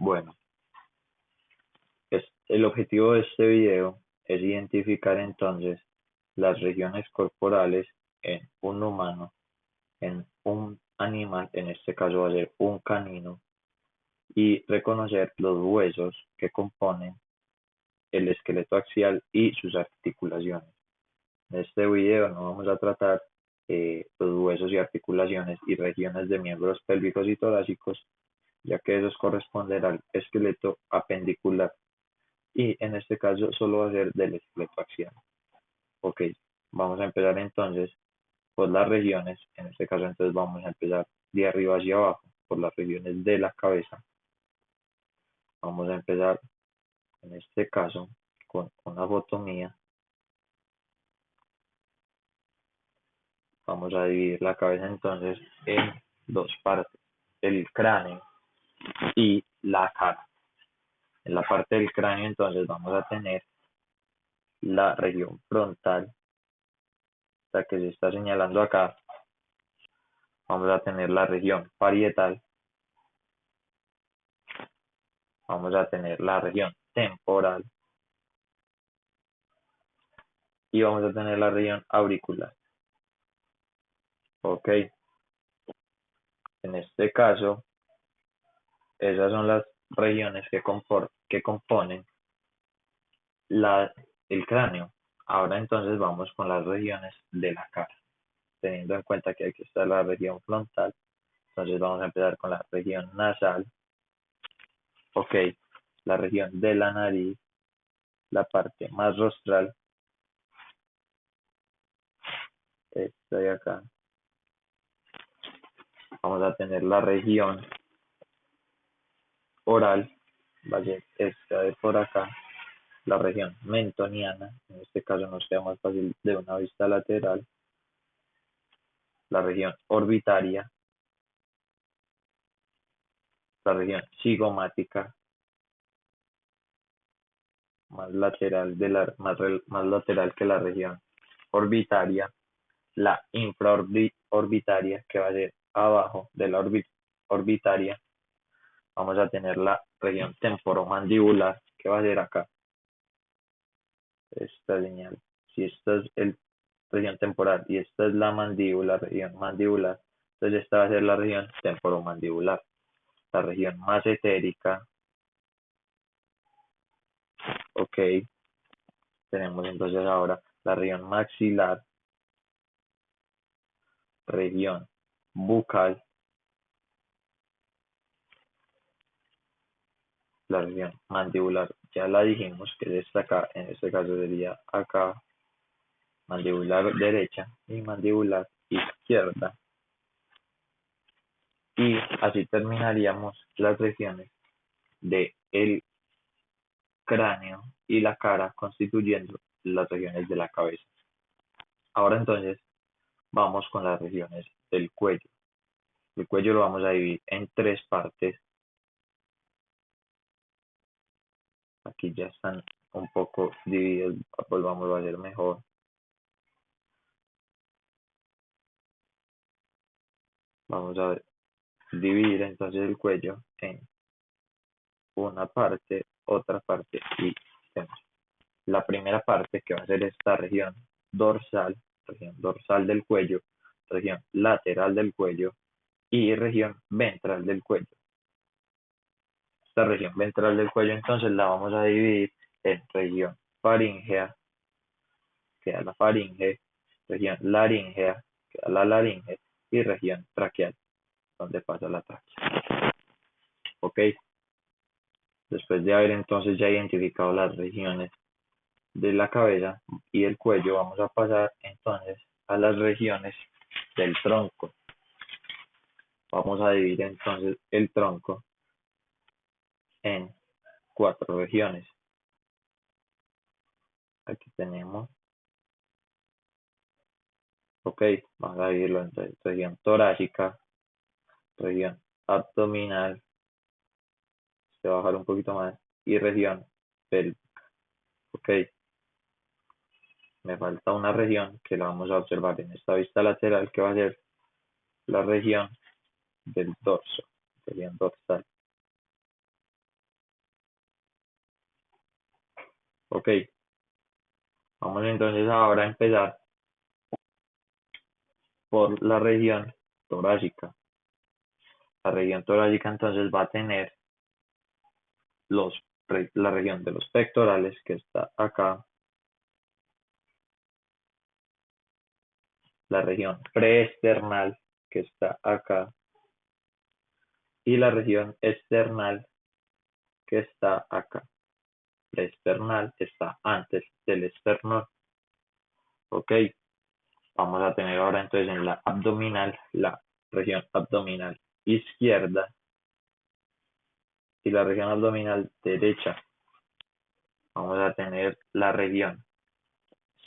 Bueno, el objetivo de este video es identificar entonces las regiones corporales en un humano, en un animal, en este caso va a ser un canino, y reconocer los huesos que componen el esqueleto axial y sus articulaciones. En este video no vamos a tratar los huesos y articulaciones y regiones de miembros pélvicos y torácicos, ya que esos corresponden al esqueleto apendicular y en este caso solo va a ser del esqueleto axial. Ok, vamos a empezar entonces por las regiones, en este caso entonces vamos a empezar de arriba hacia abajo, por las regiones de la cabeza. Vamos a empezar en este caso con una foto mía. Vamos a dividir la cabeza entonces en dos partes, el cráneo y la cara. En la parte del cráneo entonces vamos a tener la región frontal, la que se está señalando acá. Vamos a tener la región parietal, vamos a tener la región temporal y vamos a tener la región auricular. Ok, en este caso, esas son las regiones que componen el cráneo. Ahora entonces vamos con las regiones de la cara, teniendo en cuenta que aquí está la región frontal. Entonces vamos a empezar con la región nasal. Ok, la región de la nariz, la parte más rostral, esta de acá. Vamos a tener la región oral, va a ser esta de por acá, la región mentoniana, en este caso nos queda más fácil de una vista lateral, la región orbitaria, la región cigomática, más lateral, más lateral que la región orbitaria, la infraorbitaria, que va a ser abajo de la orbitaria. Vamos a tener la región temporomandibular, que va a ser acá, esta señal. Si esta es el región temporal y esta es la mandíbula, región mandibular, entonces esta va a ser la región temporomandibular. La región más etérica, ok, tenemos entonces ahora la región maxilar, región bucal, la región mandibular, ya la dijimos que es esta acá, en este caso sería acá, mandibular derecha y mandibular izquierda. Y así terminaríamos las regiones de el cráneo y la cara constituyendo las regiones de la cabeza. Ahora entonces vamos con las regiones del cuello. El cuello lo vamos a dividir en tres partes. Aquí ya están un poco divididos, volvamos a hacer mejor. Vamos a dividir entonces el cuello en una parte, otra parte y tenemos la primera parte que va a ser esta región dorsal del cuello, región lateral del cuello y región ventral del cuello. Esta región ventral del cuello entonces la vamos a dividir en región faríngea, que da la faringe, región laríngea, que da la laringe, y región traqueal, donde pasa la tráquea. Ok, después de haber entonces ya identificado las regiones de la cabeza y del cuello, vamos a pasar entonces a las regiones del tronco. Vamos a dividir entonces el tronco en cuatro regiones. Aquí tenemos, ok, vamos a dividirlo en región torácica, región abdominal, se va a bajar un poquito más, y región pélvica. Ok, me falta una región que la vamos a observar en esta vista lateral, que va a ser la región del dorso, región dorsal. entonces ahora a empezar por la región torácica. La región torácica entonces va a tener los, la región de los pectorales que está acá, la región preesternal que está acá y la región external que está acá. La external está antes del esternón. Ok, vamos a tener ahora entonces en la abdominal, la región abdominal izquierda y la región abdominal derecha. Vamos a tener la región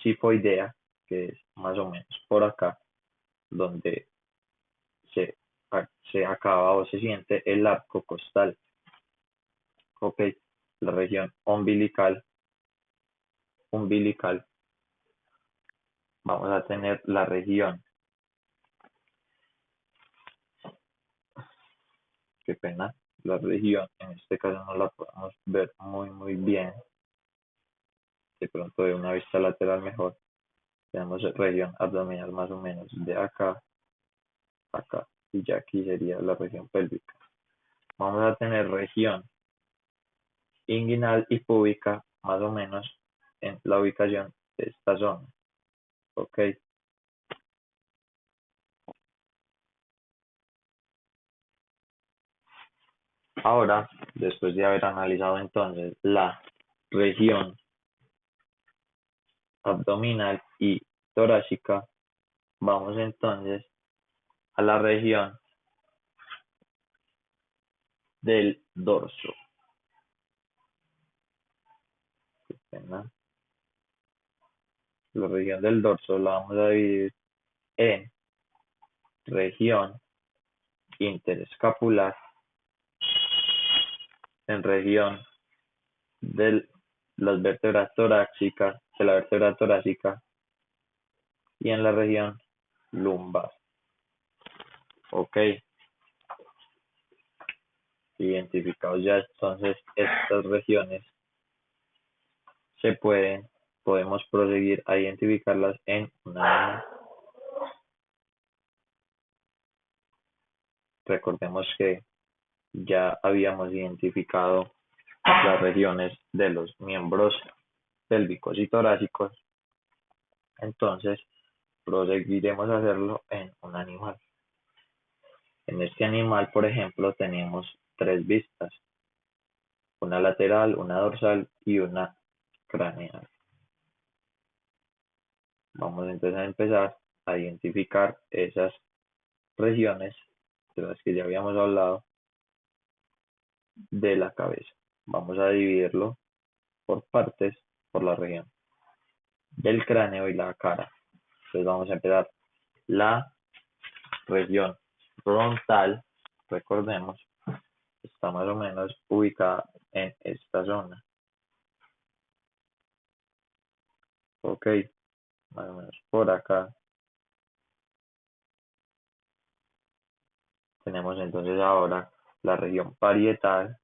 sifoidea, que es más o menos por acá, donde se, se acaba o se siente el arco costal. Ok, la región umbilical. Vamos a tener la región, qué pena, la región, en este caso no la podemos ver muy bien, de pronto de una vista lateral mejor. Tenemos región abdominal más o menos de acá, acá, y ya aquí sería la región pélvica. Vamos a tener región inguinal y púbica más o menos en la ubicación de esta zona. Ok, ahora, después de haber analizado entonces la región abdominal y torácica, vamos entonces a la región del dorso. ¿Verdad? La región del dorso la vamos a dividir en región interescapular, en región de las vértebras torácicas, de la vértebra torácica y en la región lumbar. Ok, identificados ya entonces estas regiones, podemos proseguir a identificarlas en una. Recordemos que ya habíamos identificado las regiones de los miembros pélvicos y torácicos, entonces proseguiremos a hacerlo en un animal. En este animal, por ejemplo, tenemos tres vistas, una lateral, una dorsal y una craneal. Vamos entonces a empezar a identificar esas regiones de las que ya habíamos hablado de la cabeza. Vamos a dividirlo por partes, por la región del cráneo y la cara. Entonces vamos a empezar la región frontal, recordemos, está más o menos ubicada en esta zona. Ok, más o menos por acá. Tenemos entonces ahora la región parietal.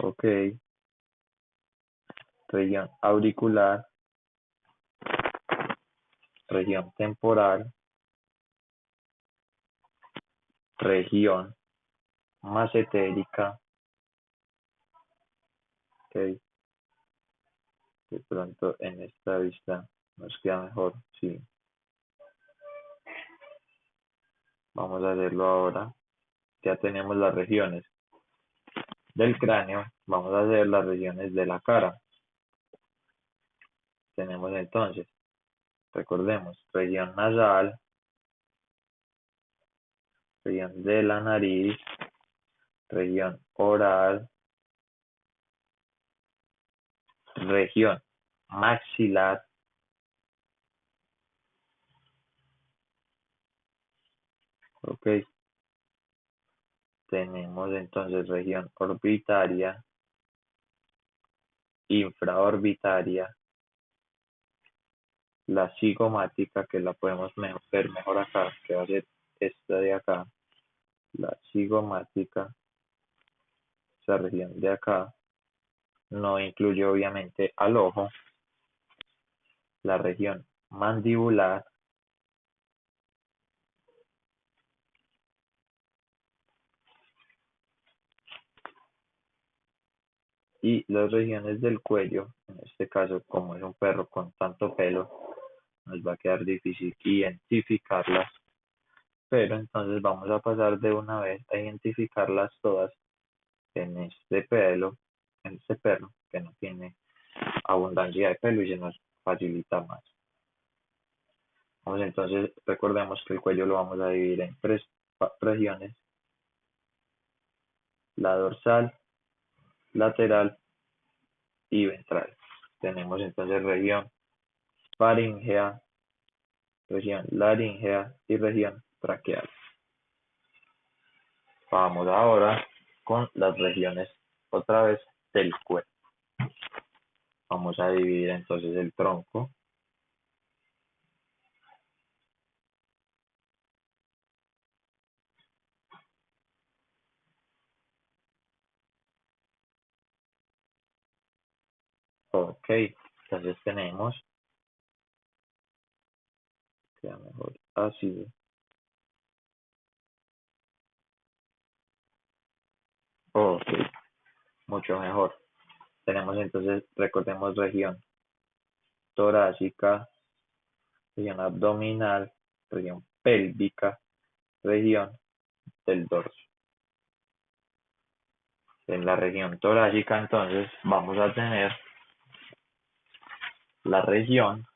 Ok, región auricular, región temporal, región macetérica. Ok, de pronto en esta vista nos queda mejor. Sí, vamos a hacerlo ahora. Ya tenemos las regiones del cráneo, vamos a hacer las regiones de la cara. Tenemos entonces, recordemos, región nasal, región de la nariz, región oral, región maxilar, ok. Tenemos entonces región orbitaria, infraorbitaria, la cigomática, que la podemos ver mejor acá, que va a ser esta de acá, la cigomática, esa región de acá, no incluye obviamente al ojo, la región mandibular, y las regiones del cuello. En este caso, como es un perro con tanto pelo, nos va a quedar difícil identificarlas, pero entonces vamos a pasar de una vez a identificarlas todas en este pelo, en este perro que no tiene abundancia de pelo y se nos facilita más. Vamos entonces, recordemos que el cuello lo vamos a dividir en tres regiones: la dorsal, lateral y ventral. Tenemos entonces región faríngea, región laríngea y región traqueal. Vamos ahora con las regiones otra vez del cuerpo. Vamos a dividir entonces el tronco. Ok, entonces tenemos, queda mejor así. Ok, mucho mejor. Tenemos entonces, recordemos región torácica, región abdominal, región pélvica, región del dorso. En la región torácica entonces vamos a tener la región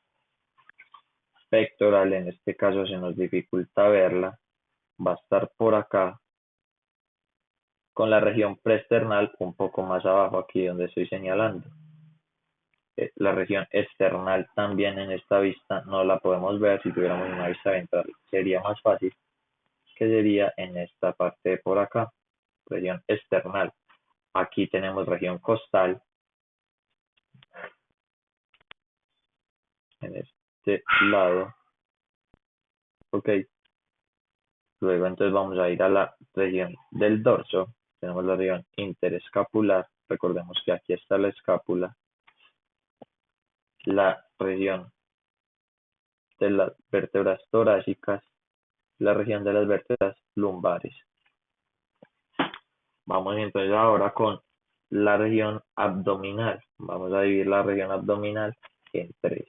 pectoral, en este caso se nos dificulta verla, va a estar por acá, con la región preesternal un poco más abajo, aquí donde estoy señalando. La región external también en esta vista no la podemos ver. Si tuviéramos una vista ventral sería más fácil, que sería en esta parte de por acá, región external. Aquí tenemos región costal, en este lado. Ok, luego entonces vamos a ir a la región del dorso. Tenemos la región interescapular, recordemos que aquí está la escápula, la región de las vértebras torácicas, la región de las vértebras lumbares. Vamos entonces ahora con la región abdominal. Vamos a dividir la región abdominal en tres.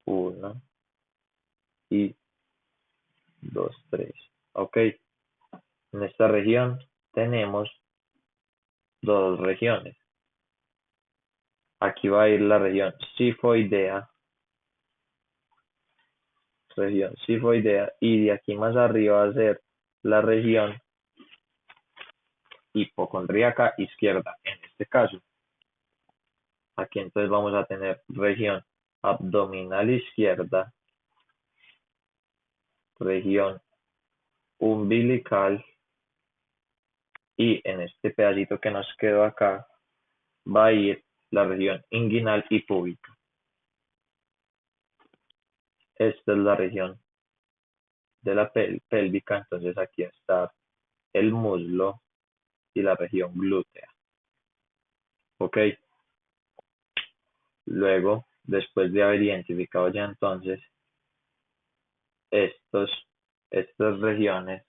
Uno y dos, tres. Ok. En esta región tenemos dos regiones. Aquí va a ir la región sifoidea, y de aquí más arriba va a ser la región hipocondríaca izquierda, en este caso. Aquí entonces vamos a tener región abdominal izquierda, región umbilical, y en este pedacito que nos quedó acá va a ir la región inguinal y púbica. Esta es la región de la pélvica, entonces aquí está el muslo y la región glútea. Ok, luego, después de haber identificado ya entonces estos, estas regiones,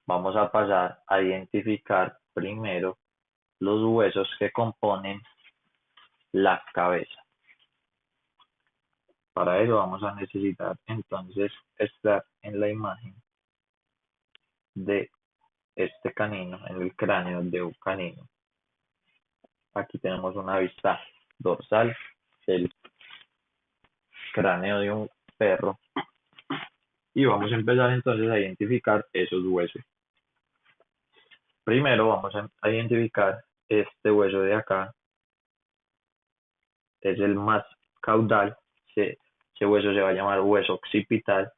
vamos a pasar a identificar primero los huesos que componen la cabeza. Para eso vamos a necesitar entonces estar en la imagen de este canino, en el cráneo de un canino. Aquí tenemos una vista dorsal del cráneo de un perro y vamos a empezar entonces a identificar esos huesos. Primero vamos a identificar este hueso de acá, es el más caudal. Ese hueso se va a llamar hueso occipital.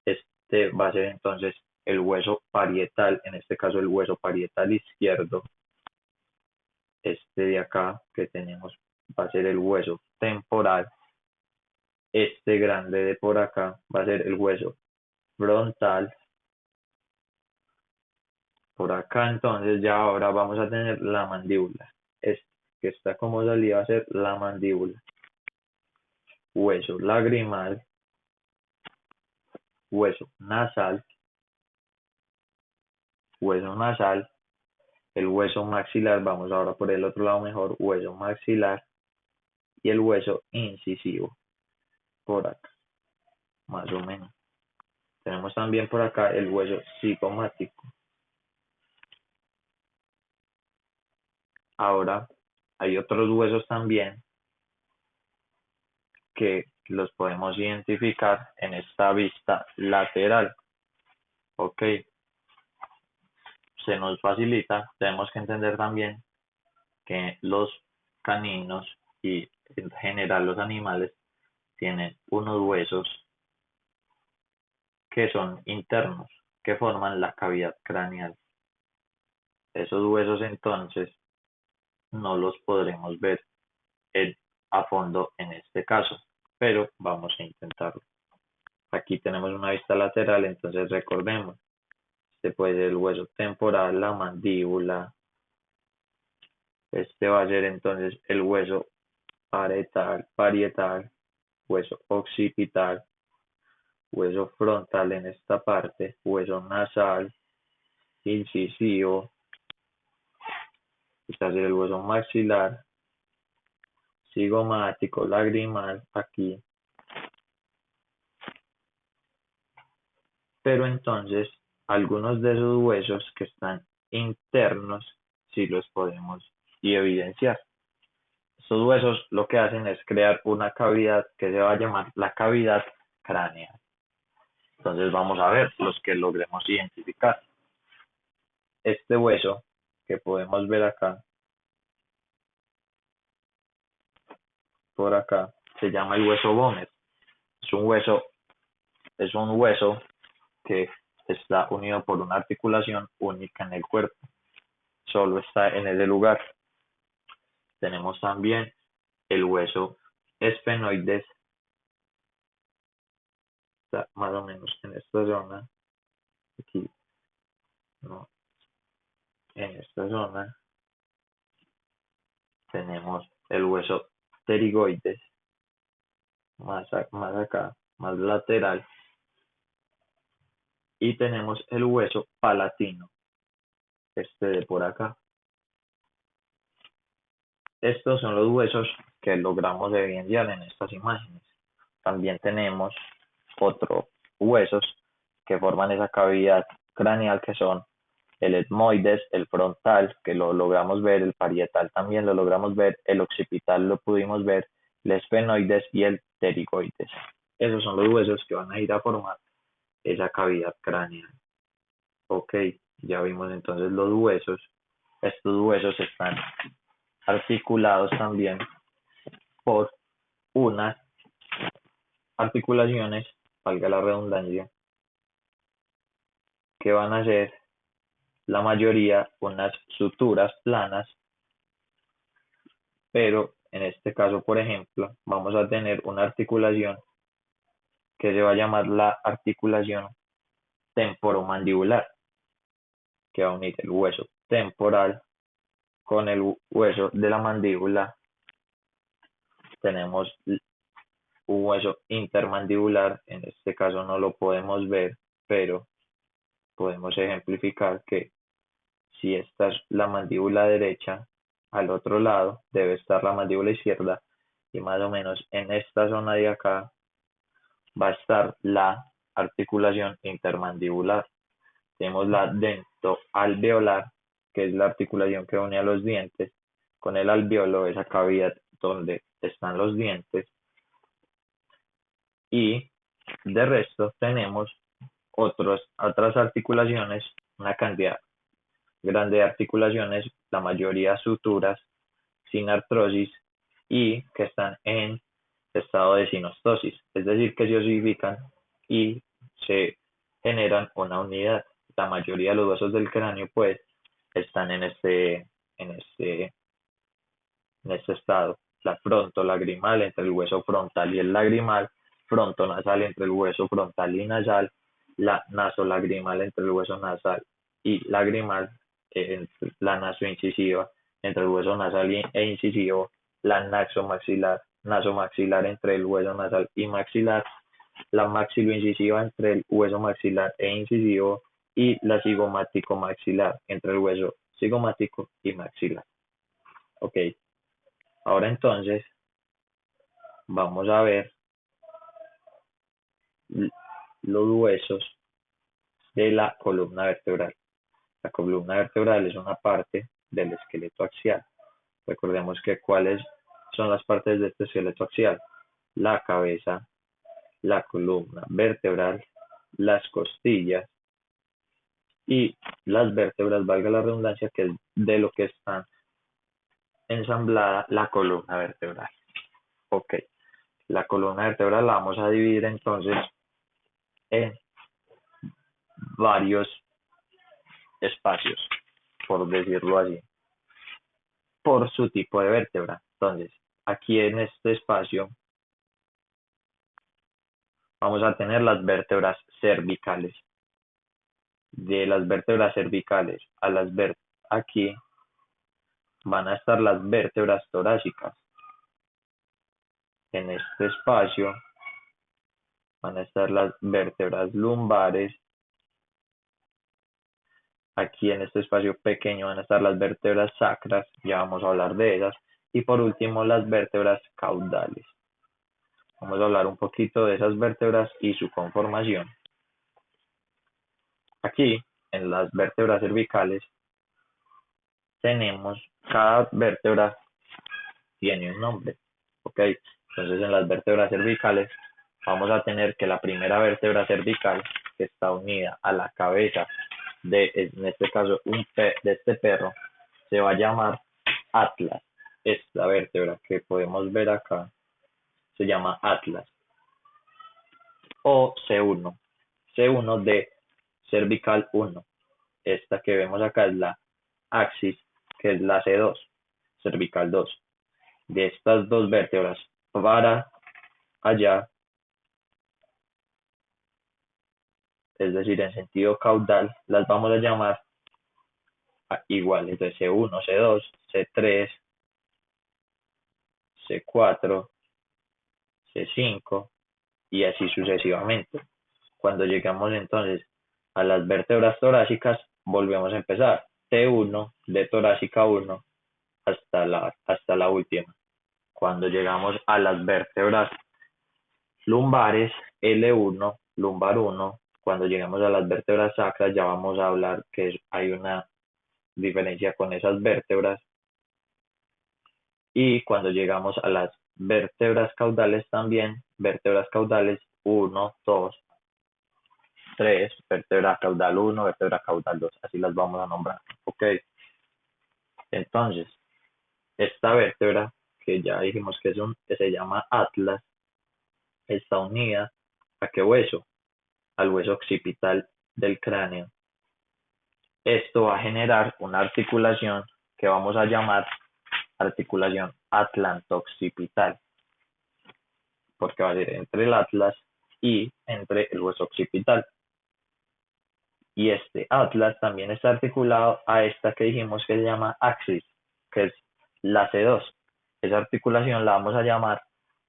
Este va a ser entonces el hueso parietal, en este caso el hueso parietal izquierdo. Este de acá que tenemos va a ser el hueso temporal. Este grande de por acá va a ser el hueso frontal. Por acá entonces ya ahora vamos a tener la mandíbula. Este que está como salida va a ser la mandíbula. Hueso lagrimal, hueso nasal, el hueso maxilar, vamos ahora por el otro lado mejor, hueso maxilar y el hueso incisivo, por acá, más o menos. Tenemos también por acá el hueso cigomático. Ahora hay otros huesos también que los podemos identificar en esta vista lateral. Ok, se nos facilita, tenemos que entender también que los caninos y en general los animales tienen unos huesos que son internos, que forman la cavidad craneal. Esos huesos entonces no los podremos ver a fondo en este caso, pero vamos a intentarlo. Aquí tenemos una vista lateral, entonces recordemos, este puede ser el hueso temporal, la mandíbula, este va a ser entonces el hueso parietal, hueso occipital, hueso frontal en esta parte, hueso nasal, incisivo, este va a ser el hueso maxilar, cigomático, lagrimal, aquí. Pero entonces, algunos de esos huesos que están internos, sí los podemos evidenciar. Estos huesos lo que hacen es crear una cavidad que se va a llamar la cavidad craneal. Entonces vamos a ver los que logremos identificar. Este hueso que podemos ver acá, por acá, se llama el hueso Böhmer. Es un hueso que está unido por una articulación única en el cuerpo. Solo está en ese lugar. Tenemos también el hueso esfenoides, está más o menos en esta zona, aquí, no, en esta zona. Tenemos el hueso pterigoides, más acá, más lateral. Y tenemos el hueso palatino, este de por acá. Estos son los huesos que logramos evidenciar en estas imágenes. También tenemos otros huesos que forman esa cavidad craneal que son el etmoides, el frontal, que lo logramos ver, el parietal también lo logramos ver, el occipital lo pudimos ver, el esfenoides y el pterigoides. Esos son los huesos que van a ir a formar esa cavidad craneal. Ok, ya vimos entonces los huesos. Estos huesos están articulados también por unas articulaciones, valga la redundancia, que van a ser la mayoría unas suturas planas, pero en este caso, por ejemplo, vamos a tener una articulación que se va a llamar la articulación temporomandibular, que va a unir el hueso temporal con el hueso de la mandíbula. Tenemos un hueso intermandibular, en este caso no lo podemos ver, pero podemos ejemplificar que si esta es la mandíbula derecha, al otro lado debe estar la mandíbula izquierda y más o menos en esta zona de acá va a estar la articulación intermandibular. Tenemos la dentoalveolar, que es la articulación que une a los dientes con el alveolo, esa cavidad donde están los dientes. Y de resto tenemos otras articulaciones, una cantidad grande de articulaciones, la mayoría suturas, sin artrosis y que están en estado de sinostosis, es decir, que se osifican y se generan una unidad. La mayoría de los huesos del cráneo pues están en este estado. La fronto-lagrimal entre el hueso frontal y el lagrimal, frontonasal entre el hueso frontal y nasal, la nasolagrimal entre el hueso nasal y lagrimal, la nasoincisiva entre el hueso nasal e incisivo, la nasomaxilar entre el hueso nasal y maxilar, la maxiloincisiva entre el hueso maxilar e incisivo y la cigomático-maxilar entre el hueso cigomático y maxilar. Ok, ahora entonces vamos a ver los huesos de la columna vertebral. La columna vertebral es una parte del esqueleto axial. Recordemos que cuáles son las partes de este esqueleto axial: la cabeza, la columna vertebral, las costillas y las vértebras, valga la redundancia, que es de lo que está ensamblada la columna vertebral. Ok, la columna vertebral la vamos a dividir entonces en varios espacios, por decirlo así, por su tipo de vértebra. Entonces, aquí en este espacio vamos a tener las vértebras cervicales. De las vértebras cervicales a las aquí van a estar las vértebras torácicas. En este espacio van a estar las vértebras lumbares. Aquí en este espacio pequeño van a estar las vértebras sacras, ya vamos a hablar de esas. Y por último, las vértebras caudales. Vamos a hablar un poquito de esas vértebras y su conformación. Aquí, en las vértebras cervicales, tenemos, cada vértebra tiene un nombre, ¿ok? Entonces, en las vértebras cervicales, vamos a tener que la primera vértebra cervical, que está unida a la cabeza de, en este caso, de este perro, se va a llamar atlas. Esta vértebra que podemos ver acá se llama atlas. O C1. C1 de cervical 1. Esta que vemos acá es la axis, que es la C2, cervical 2. De estas dos vértebras para allá, es decir, en sentido caudal, las vamos a llamar iguales de C1, C2, C3, C4, C5 y así sucesivamente. Cuando llegamos entonces a las vértebras torácicas, volvemos a empezar. T1 de torácica 1 hasta la última. Cuando llegamos a las vértebras lumbares, L1, lumbar 1, cuando llegamos a las vértebras sacras ya vamos a hablar que hay una diferencia con esas vértebras. Y cuando llegamos a las vértebras caudales también, vértebras caudales 1, 2, 3, vértebra caudal 1, vértebra caudal 2, así las vamos a nombrar. Ok, entonces, esta vértebra, que ya dijimos que se llama atlas, está unida ¿a qué hueso? Al hueso occipital del cráneo. Esto va a generar una articulación que vamos a llamar articulación atlanto-occipital, porque va a ser entre el atlas y entre el hueso occipital. Y este atlas también está articulado a esta que dijimos que se llama axis, que es la C2. Esa articulación la vamos a llamar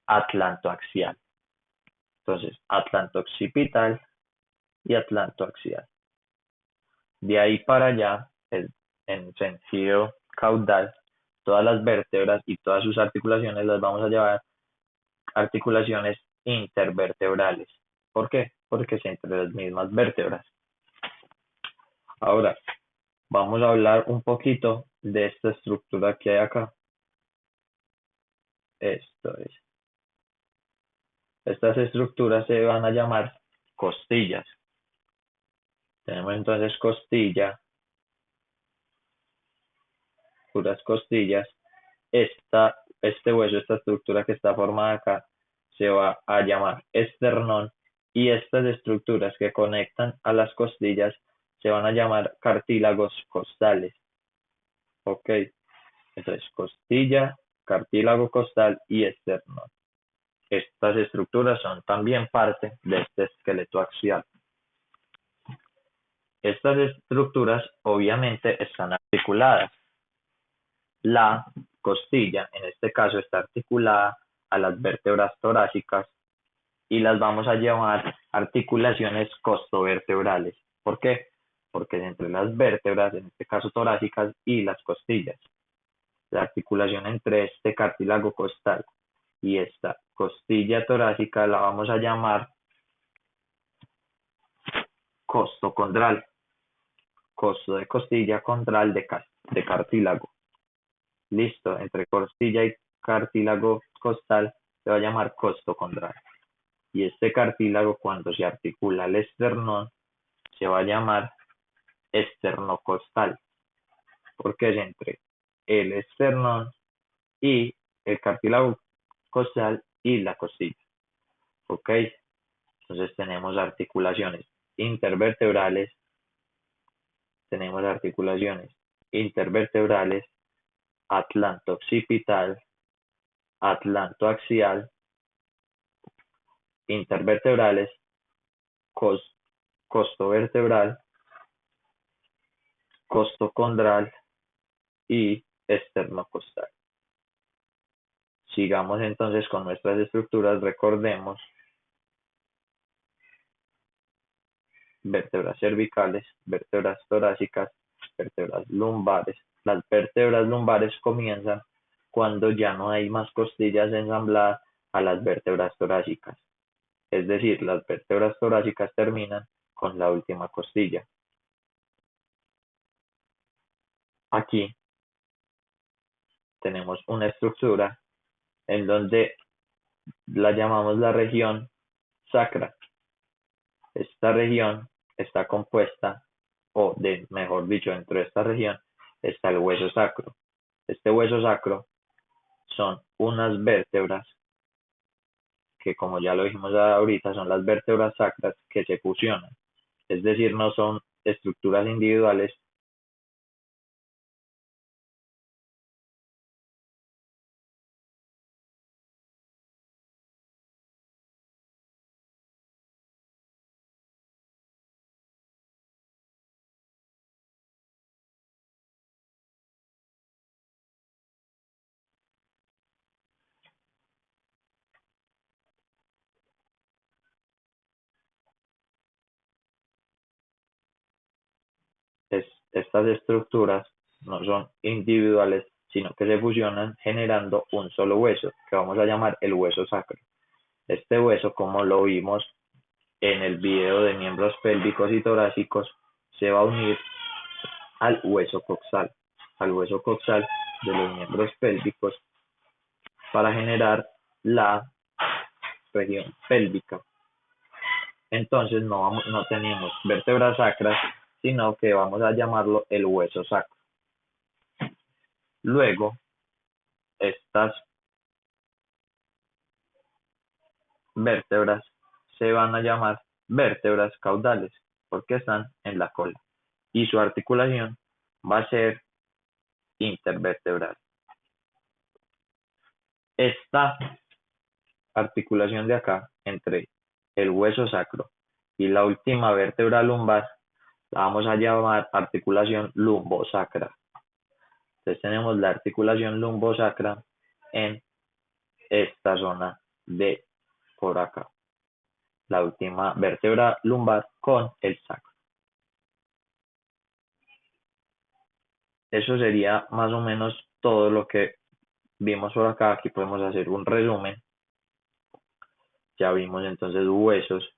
atlantoaxial. Entonces, atlanto-occipital y atlantoaxial. De ahí para allá, en sentido caudal, todas las vértebras y todas sus articulaciones las vamos a llamar articulaciones intervertebrales. ¿Por qué? Porque es entre las mismas vértebras. Ahora, vamos a hablar un poquito de esta estructura que hay acá. Esto es. Estas estructuras se van a llamar costillas. Tenemos entonces costilla, puras costillas. Este hueso, esta estructura que está formada acá, se va a llamar esternón, y estas estructuras que conectan a las costillas se van a llamar cartílagos costales. Ok, entonces costilla, cartílago costal y esternón. Estas estructuras son también parte de este esqueleto axial. Estas estructuras obviamente están articuladas. La costilla, en este caso, está articulada a las vértebras torácicas y las vamos a llamar articulaciones costovertebrales. ¿Por qué? Porque es entre las vértebras, en este caso torácicas, y las costillas. La articulación entre este cartílago costal y esta costilla torácica la vamos a llamar costocondral. Costo de costilla, condral de cartílago. Listo, entre costilla y cartílago costal se va a llamar costocondral. Y este cartílago, cuando se articula al esternón, se va a llamar esternocostal, porque es entre el esternón y el cartílago costal y la costilla. ¿Ok? Entonces tenemos articulaciones intervertebrales, tenemos articulaciones intervertebrales, atlanto-occipital, atlanto-axial, intervertebrales, costo-vertebral, costocondral y esternocostal. Sigamos entonces con nuestras estructuras. Recordemos vértebras cervicales, vértebras torácicas, vértebras lumbares. Las vértebras lumbares comienzan cuando ya no hay más costillas ensambladas a las vértebras torácicas. Es decir, las vértebras torácicas terminan con la última costilla. Aquí tenemos una estructura en donde la llamamos la región sacra. Esta región está compuesta, o mejor dicho, dentro de esta región está el hueso sacro. Este hueso sacro son unas vértebras que, como ya lo dijimos ahorita, son las vértebras sacras que se fusionan. Es decir, no son estructuras individuales. Estas estructuras no son individuales, sino que se fusionan generando un solo hueso, que vamos a llamar el hueso sacro. Este hueso, como lo vimos en el video de miembros pélvicos y torácicos, se va a unir al hueso coxal de los miembros pélvicos para generar la región pélvica. Entonces no tenemos vértebras sacras, sino que vamos a llamarlo el hueso sacro. Luego, estas vértebras se van a llamar vértebras caudales porque están en la cola y su articulación va a ser intervertebral. Esta articulación de acá entre el hueso sacro y la última vértebra lumbar la vamos a llamar articulación lumbosacra. Entonces tenemos la articulación lumbosacra en esta zona de por acá, la última vértebra lumbar con el sacro. Eso sería más o menos todo lo que vimos por acá. Aquí podemos hacer un resumen. Ya vimos entonces huesos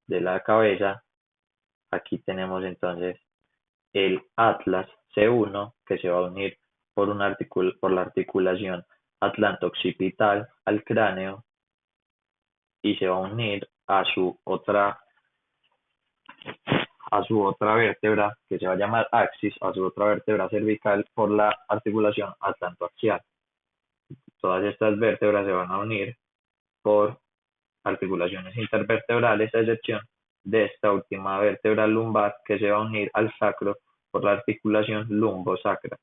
de la cabeza. Aquí tenemos entonces el atlas C1 que se va a unir por la articulación atlanto-occipital al cráneo y se va a unir a su otra vértebra que se va a llamar axis, a su otra vértebra cervical por la articulación atlantoaxial. Todas estas vértebras se van a unir por articulaciones intervertebrales, a excepción de esta última vértebra lumbar que se va a unir al sacro por la articulación lumbosacra.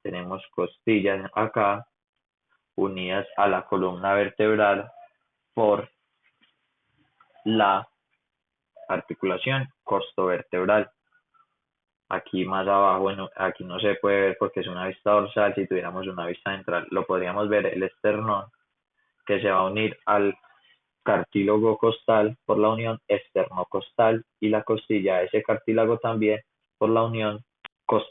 Tenemos costillas acá unidas a la columna vertebral por la articulación costovertebral. Aquí más abajo, bueno, aquí no se puede ver porque es una vista dorsal. Si tuviéramos una vista ventral, lo podríamos ver el esternón que se va a unir al cartílago costal por la unión esternocostal y la costilla a ese cartílago también por la unión